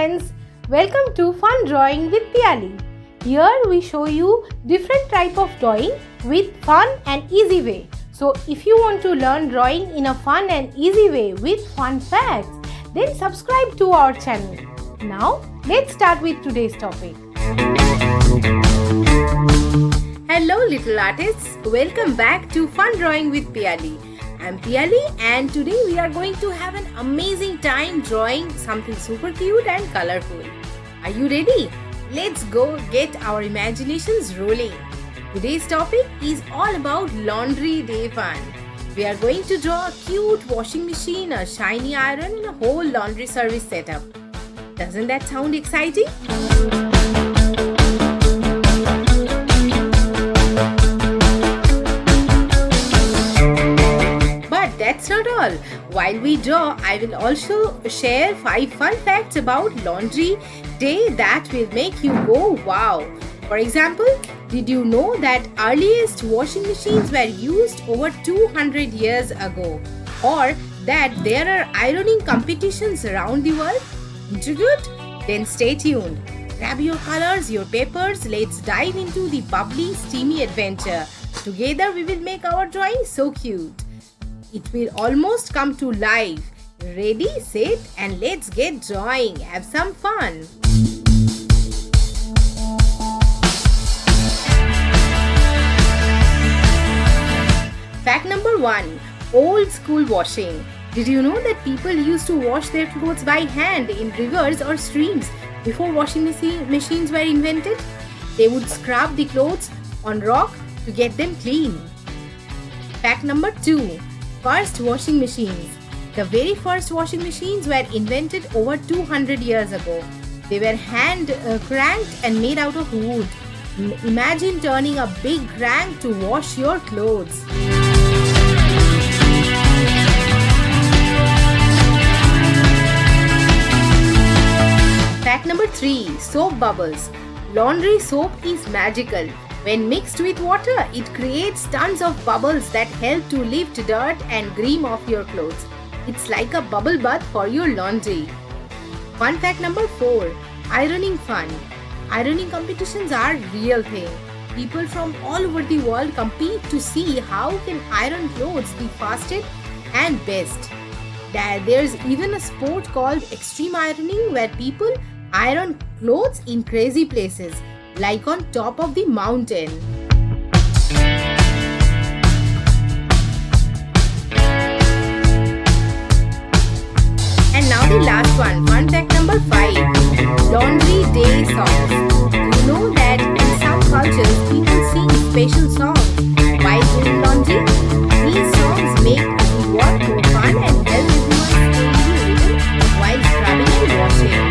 friends, welcome to Fun Drawing with Piyali. Here we show you different type of drawing with fun and easy way. So if you want to learn drawing in a fun and easy way with fun facts, then subscribe to our channel. Now let's start with today's topic. Hello little artists, welcome back to Fun Drawing with Piyali. I'm Piyali and today we are going to have an amazing time drawing something super cute and colorful. Are you ready? Let's go get our imaginations rolling. Today's topic is all about laundry day fun. We are going to draw a cute washing machine, a shiny iron and a whole laundry service setup. Doesn't that sound exciting? That's not all. While we draw, I will also share 5 fun facts about laundry day that will make you go wow. For example, did you know that earliest washing machines were used over 200 years ago? Or that there are ironing competitions around the world? Intrigued? Then stay tuned. Grab your colors, your papers, let's dive into the bubbly, steamy adventure. Together we will make our drawing so cute. It will almost come to life. Ready, set, and let's get drawing. Have some fun. Fact number 1. Old school washing. Did you know that people used to wash their clothes by hand in rivers or streams before washing machines were invented? They would scrub the clothes on rock to get them clean. Fact number 2. First washing machines. The very first washing machines were invented over 200 years ago. They were hand cranked and made out of wood. Imagine turning a big crank to wash your clothes. Fact number 3. Soap bubbles. Laundry soap is magical. When mixed with water, it creates tons of bubbles that help to lift dirt and grime off your clothes. It's like a bubble bath for your laundry. Fun fact number 4. Ironing fun. Ironing competitions are real thing. People from all over the world compete to see how can iron clothes be fastest and best. There's even a sport called extreme ironing where people iron clothes in crazy places, like on top of the mountain. And now the last one, fun fact number 5. Laundry day songs. You know that in some cultures people sing special songs while doing laundry? These songs make the work more fun and help everyone stay in the rhythm while scrubbing and washing.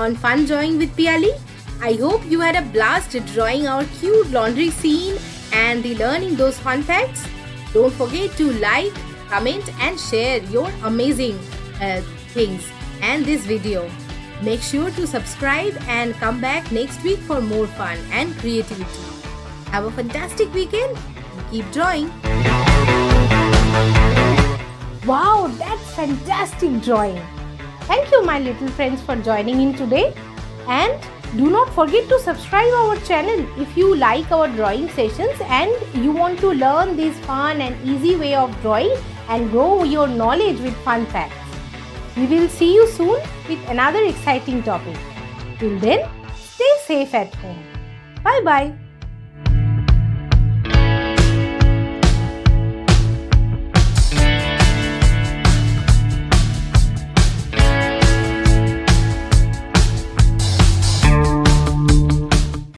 on Fun Drawing with Piyali. I hope you had a blast drawing our cute laundry scene and learning those fun facts. Don't forget to like, comment and share your amazing things and this video. Make sure to subscribe and come back next week for more fun and creativity. Have a fantastic weekend. Keep drawing. Wow, that's fantastic drawing. Thank you my little friends for joining in today, and do not forget to subscribe our channel if you like our drawing sessions and you want to learn this fun and easy way of drawing and grow your knowledge with fun facts. We will see you soon with another exciting topic. Till then, stay safe at home. Bye bye.